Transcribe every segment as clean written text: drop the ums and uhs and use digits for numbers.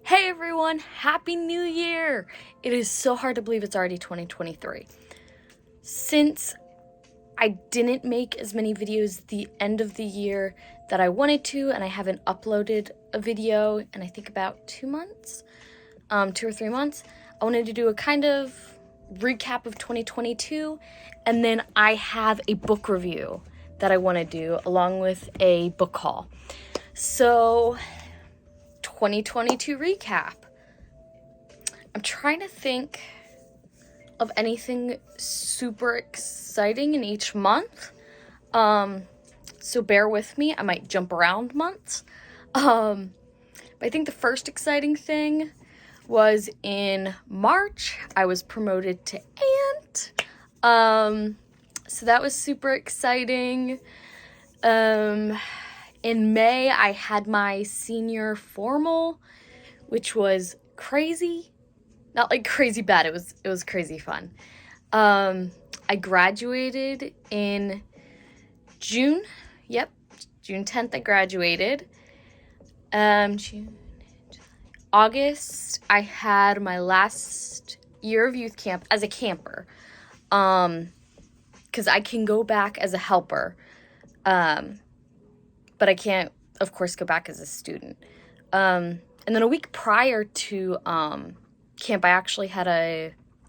Hey everyone, Happy New Year! It is so hard to believe it's already 2023. Since I didn't make as many videos the end of the year that I wanted to, and I haven't uploaded a video in I think about 2 months, 2 or 3 months, I wanted to do a kind of recap of 2022, and then I have a book review that I want to do along with a book haul. So 2022 recap. I'm trying to think of anything super exciting in each month. So bear with me. I might jump around months. But I think the first exciting thing was in March. I was promoted to aunt. So that was super exciting. In May, I had my senior formal, which was crazy. Not like crazy bad, it was crazy fun. I graduated in June. Yep, June 10th I graduated. August, I had my last year of youth camp as a camper. Because I can go back as a helper. But I can't, of course, go back as a student. And then a week prior to camp, I actually had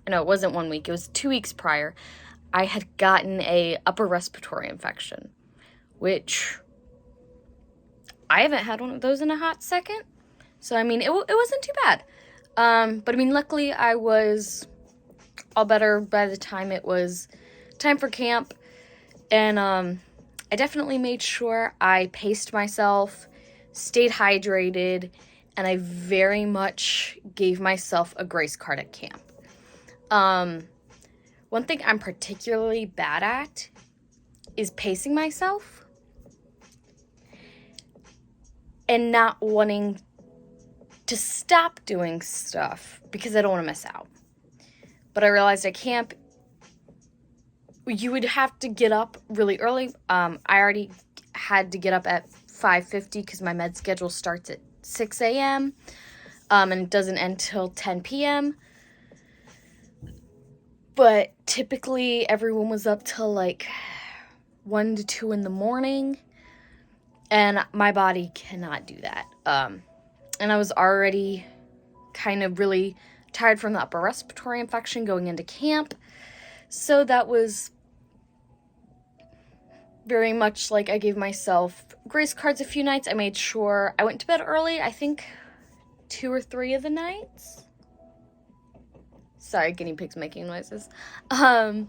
no, it wasn't 1 week, it was 2 weeks prior, I had gotten a upper respiratory infection, which I haven't had one of those in a hot second. So, I mean, it wasn't too bad. But, I mean, luckily I was all better by the time it was time for camp. And I definitely made sure I paced myself, stayed hydrated, and I very much gave myself a grace card at camp. One thing I'm particularly bad at is pacing myself and not wanting to stop doing stuff because I don't want to miss out. But I realized at camp, you would have to get up really early. I already had to get up at 5:50 because my med schedule starts at 6 a.m. And it doesn't end till 10 p.m. But typically everyone was up till like 1 to 2 in the morning, and my body cannot do that. And I was already kind of really tired from the upper respiratory infection going into camp, so that was very much like I gave myself grace cards a few nights. I made sure I went to bed early, I think 2 or 3 of the nights. Sorry, guinea pigs making noises. I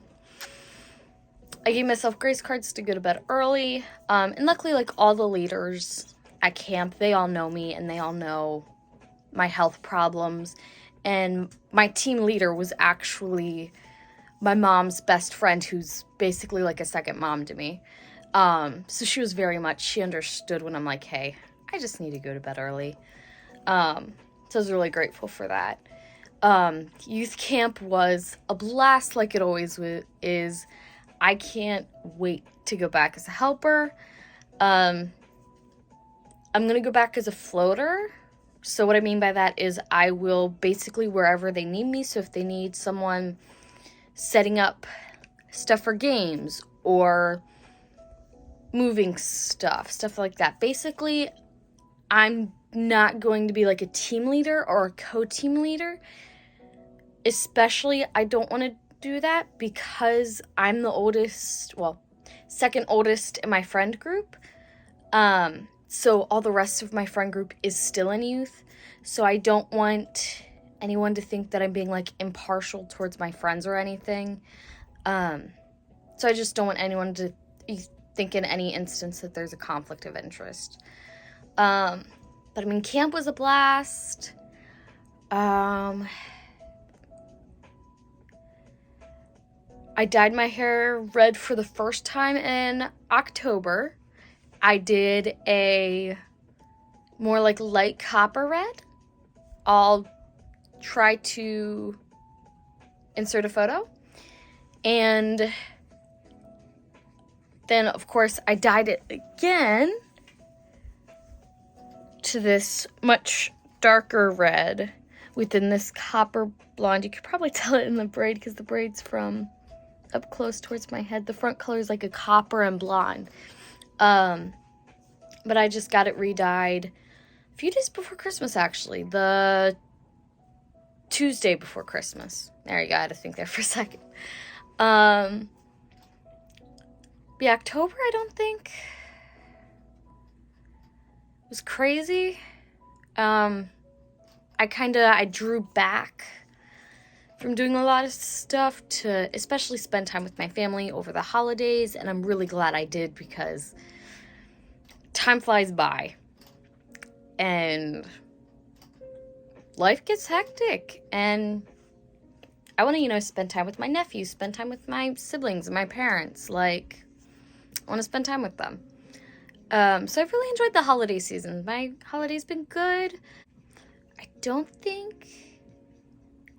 gave myself grace cards to go to bed early. And luckily, like, all the leaders at camp, they all know me and they all know my health problems. And my team leader was actually my mom's best friend, who's basically like a second mom to me. So she understood when I'm like, hey, I just need to go to bed early. So I was really grateful for that. Youth camp was a blast, like it always is. I can't wait to go back as a helper. I'm gonna go back as a floater. So what I mean by that is I will basically wherever they need me. So if they need someone setting up stuff for games or moving stuff like that. Basically, I'm not going to be like a team leader or a co-team leader. Especially, I don't want to do that because I'm the oldest, well, second oldest in my friend group. So all the rest of my friend group is still in youth. So I don't want anyone to think that I'm being like impartial towards my friends or anything. So I just don't want anyone to think in any instance that there's a conflict of interest. But I mean, camp was a blast. I dyed my hair red for the first time in October. I did a more like light copper red. I'll try to insert a photo. And then, of course, I dyed it again to this much darker red within this copper blonde. You could probably tell it in the braid because the braid's from up close towards my head. The front color is like a copper and blonde. But I just got it re-dyed a few days before Christmas, actually. The Tuesday before Christmas. There you go. I had to think there for a second. Yeah, October, I don't think was crazy. I drew back from doing a lot of stuff to especially spend time with my family over the holidays, and I'm really glad I did because time flies by and life gets hectic, and I want to, spend time with my nephews, spend time with my siblings and my parents. Like, I want to spend time with them. So I've really enjoyed the holiday season. My holiday's been good. I don't think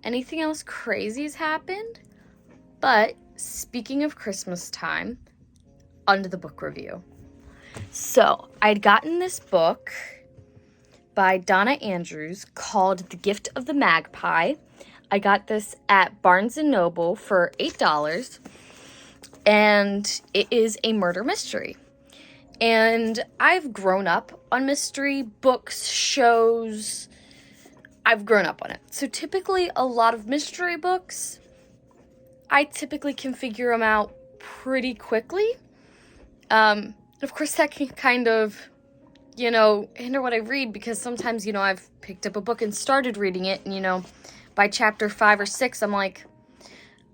anything else crazy has happened. But speaking of Christmas time, onto the book review. So I'd gotten this book by Donna Andrews called The Gift of the Magpie. I got this at Barnes & Noble for $8. And it is a murder mystery. And I've grown up on mystery books, shows. I've grown up on it. So typically a lot of mystery books, I typically can figure them out pretty quickly. Of course, that can kind of, hinder what I read because sometimes, I've picked up a book and started reading it and, by chapter 5 or 6, I'm like,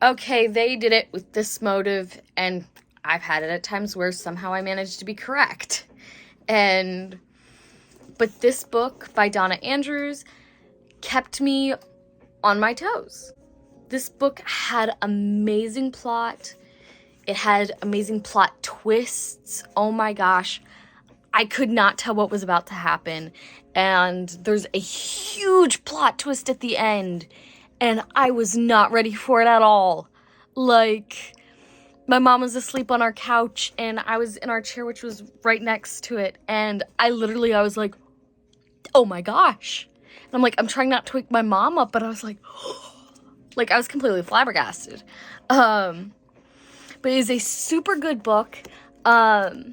okay, they did it with this motive, and I've had it at times where somehow I managed to be correct. But this book by Donna Andrews kept me on my toes. This book had amazing plot. It had amazing plot twists. Oh my gosh. I could not tell what was about to happen. And there's a huge plot twist at the end. And I was not ready for it at all. Like, my mom was asleep on our couch and I was in our chair, which was right next to it. And I was like, oh my gosh. And I'm trying not to wake my mom up, but I was like, I was completely flabbergasted. But it is a super good book. I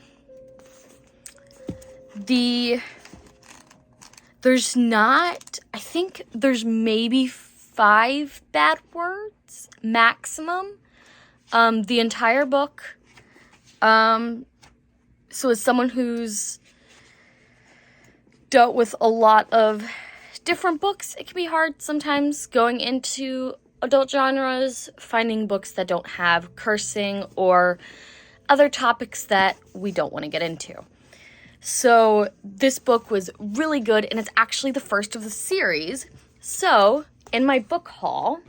think there's maybe 5 bad words maximum. The entire book. So as someone who's dealt with a lot of different books, it can be hard sometimes going into adult genres, finding books that don't have cursing or other topics that we don't want to get into. So this book was really good, and it's actually the first of the series. So in my book haul,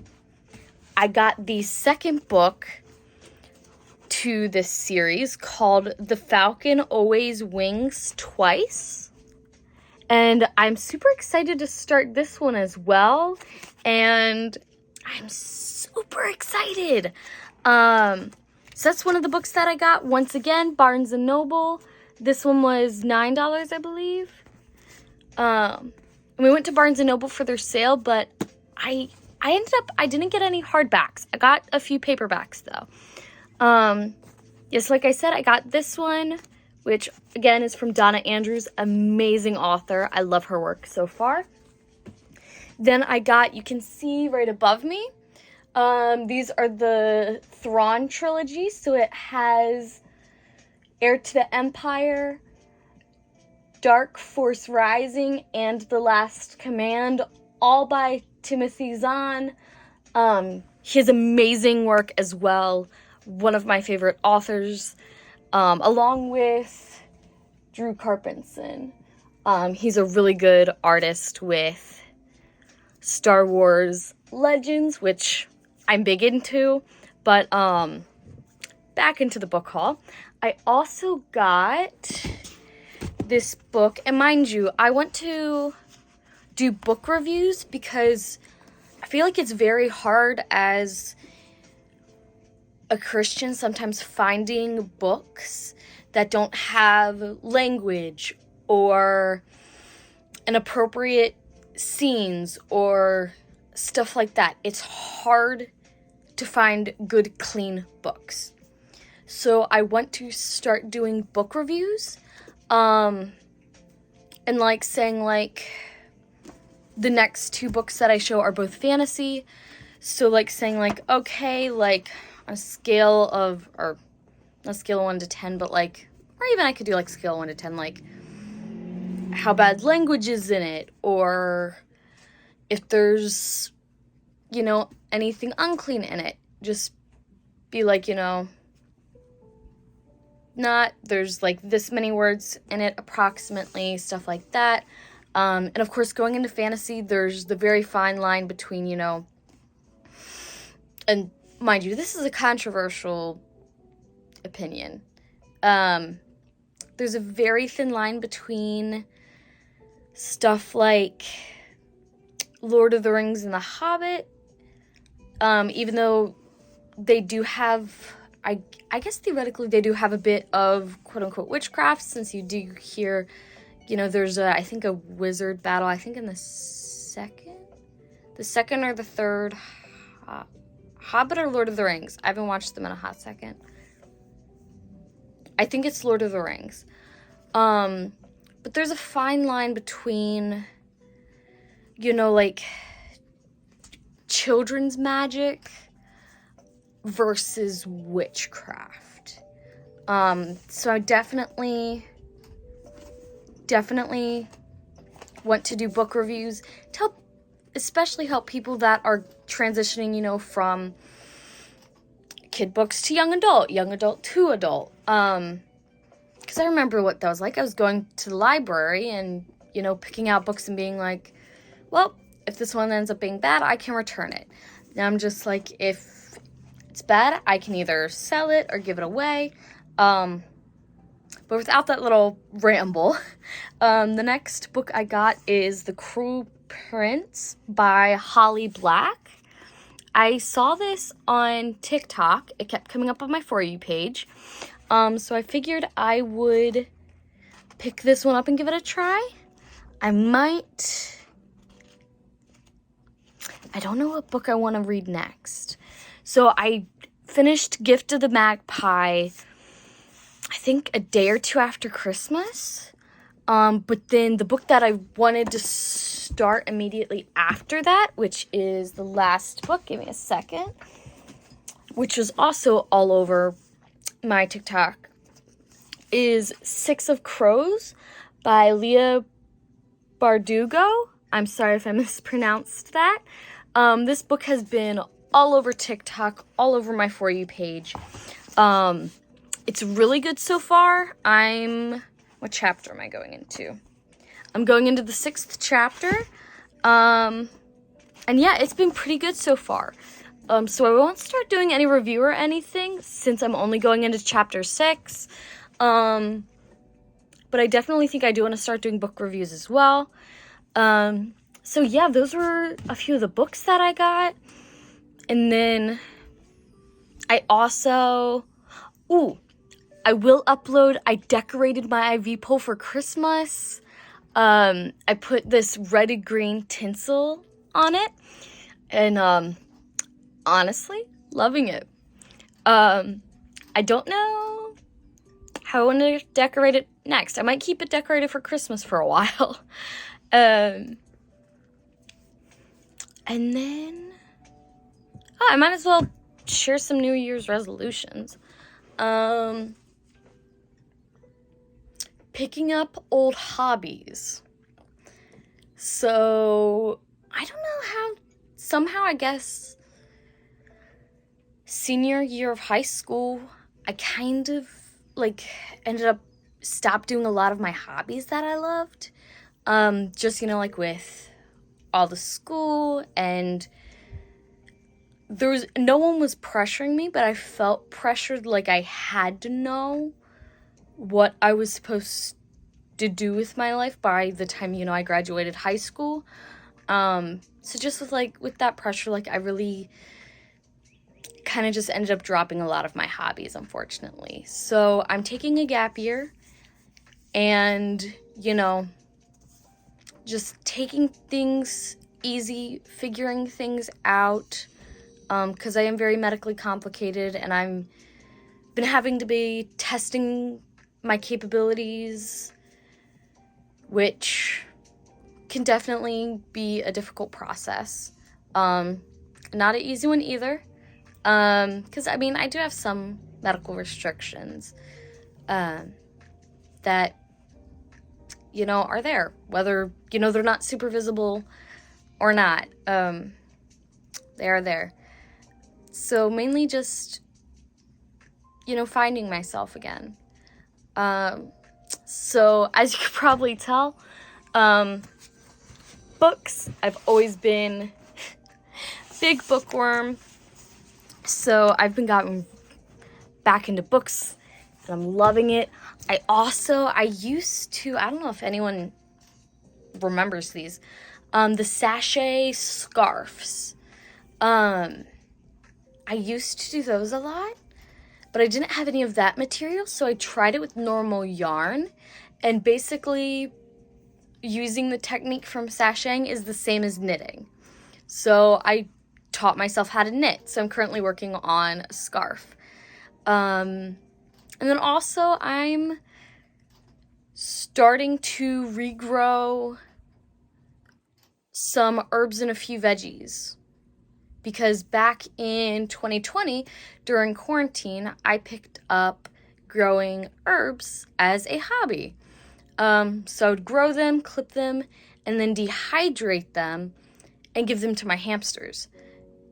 I got the second book to this series called The Falcon Always Wings Twice. And I'm super excited to start this one as well. And I'm super excited. So that's one of the books that I got. Once again, Barnes & Noble. This one was $9, I believe. And we went to Barnes & Noble for their sale, but I didn't get any hardbacks. I got a few paperbacks, though. Yes, like I said, I got this one, which, again, is from Donna Andrews, amazing author. I love her work so far. Then I got, you can see right above me, these are the Thrawn trilogy. So it has Heir to the Empire, Dark Force Rising, and The Last Command, all by Timothy Zahn. He has amazing work as well. One of my favorite authors, along with Drew Carpenson. He's a really good artist with Star Wars Legends, which I'm big into. But back into the book haul. I also got this book, and mind you, I want to do book reviews because I feel like it's very hard as a Christian sometimes finding books that don't have language or an appropriate scenes or stuff like that. It's hard to find good, clean books. So I want to start doing book reviews, and like saying like the next 2 books that I show are both fantasy. So like saying like, okay, like a scale of, or a scale of 1 to 10, but like, or even I could do like scale of 1 to 10, like how bad language is in it, or if there's, you know, anything unclean in it. Just be like, you know, not, there's like this many words in it approximately, stuff like that. And of course, going into fantasy, there's the very fine line between, you know, and mind you, this is a controversial opinion. There's a very thin line between stuff like Lord of the Rings and The Hobbit, even though they do have, I guess theoretically they do have a bit of quote-unquote witchcraft, since you do hear, you know, there's I think a wizard battle, I think in the second or the third Hobbit or Lord of the Rings. I haven't watched them in a hot second. I think it's Lord of the Rings. But there's a fine line between, you know, like children's magic versus witchcraft. So I definitely want to do book reviews to help, especially help people that are transitioning, you know, from kid books to young adult to adult. Because I remember what that was like. I was going to the library and, you know, picking out books and being like, well, if this one ends up being bad, I can return it. Now I'm just like, if it's bad, I can either sell it or give it away. But without that little ramble, the next book I got is The Cruel Prince by Holly Black. I saw this on TikTok. It kept coming up on my For You page. So I figured I would pick this one up and give it a try. I don't know what book I want to read next. So I finished Gift of the Magpie, I think a day or 2 after Christmas. But then the book that I wanted to start immediately after that, which is the last book, give me a second, which was also all over my TikTok, is Six of Crows by Leah Bardugo. I'm sorry if I mispronounced that. This book has been all over TikTok, all over my For You page. It's really good so far. What chapter am I going into? I'm going into the 6th chapter. And yeah, it's been pretty good so far. So I won't start doing any review or anything since I'm only going into chapter 6. But I definitely think I do want to start doing book reviews as well. So yeah, those were a few of the books that I got. And then I also, I will upload, I decorated my IV pole for Christmas. I put this red and green tinsel on it. And, honestly, loving it. I don't know how I want to decorate it next. I might keep it decorated for Christmas for a while. And then, I might as well share some New Year's resolutions. Picking up old hobbies. So, I don't know how, somehow I guess senior year of high school, I kind of like ended up stopped doing a lot of my hobbies that I loved. Just, you know, like with all the school, and no one was pressuring me, but I felt pressured, like I had to know what I was supposed to do with my life by the time, you know, I graduated high school. So just with that pressure, like I really kind of just ended up dropping a lot of my hobbies, unfortunately. So I'm taking a gap year, and, you know, just taking things easy, figuring things out, because I am very medically complicated, and I've been having to be testing my capabilities, which can definitely be a difficult process. Not an easy one either, because I mean, I do have some medical restrictions that, you know, are there, whether, you know, they're not super visible or not. They are there. So mainly just, you know, finding myself again. So as you could probably tell, books, I've always been big bookworm. So I've been gotten back into books and I'm loving it. I used to, I don't know if anyone remembers these, the sachet scarves. I used to do those a lot, but I didn't have any of that material, so I tried it with normal yarn, and basically using the technique from sashaying is the same as knitting. So I taught myself how to knit, so I'm currently working on a scarf. And then also I'm starting to regrow some herbs and a few veggies, because back in 2020 during quarantine I picked up growing herbs as a hobby. So I would grow them, clip them, and then dehydrate them and give them to my hamsters,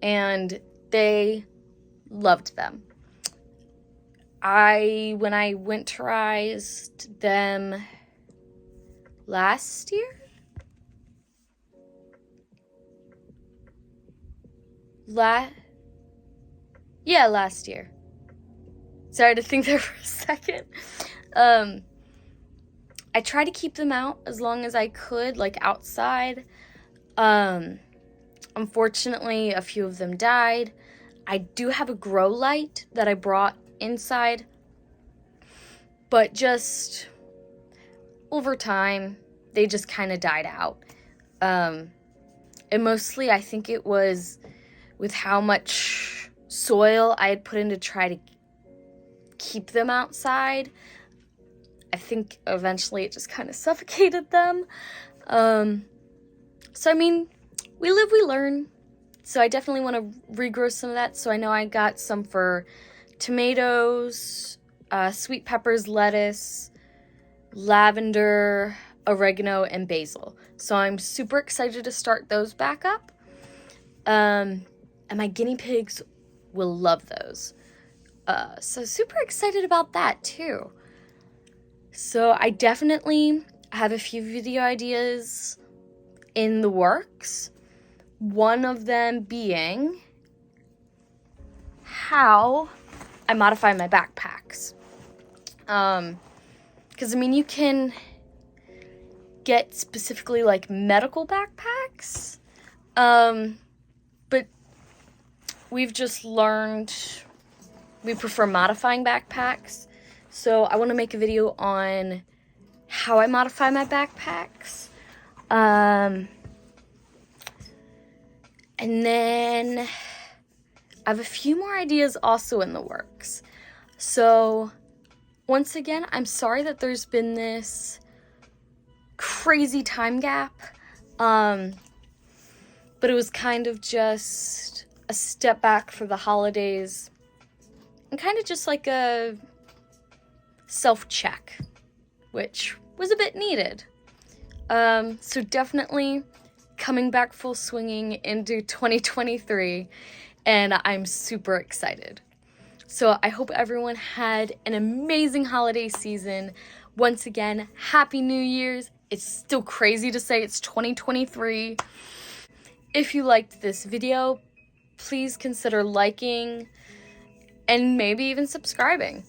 and they loved them. When I winterized them last year? Last year. Sorry to think there for a second. I tried to keep them out as long as I could, like outside. Unfortunately, a few of them died. I do have a grow light that I brought inside, but just over time, they just kind of died out. And mostly, I think it was with how much soil I had put in to try to keep them outside. I think eventually it just kind of suffocated them. So I mean, we live, we learn. So I definitely want to regrow some of that. So I know I got some for tomatoes, sweet peppers, lettuce, lavender, oregano, and basil. So I'm super excited to start those back up. And my guinea pigs will love those. So super excited about that too. So I definitely have a few video ideas in the works. One of them being how I modify my backpacks. Because I mean, you can get specifically like medical backpacks, but we've just learned we prefer modifying backpacks. So I want to make a video on how I modify my backpacks. And then I have a few more ideas also in the works. So once again, I'm sorry that there's been this crazy time gap. But it was kind of just a step back for the holidays and kind of just like a self-check, which was a bit needed. So definitely coming back full swinging into 2023, and I'm super excited. So I hope everyone had an amazing holiday season. Once again, Happy New Year's. It's still crazy to say it's 2023. If you liked this video, please consider liking and maybe even subscribing.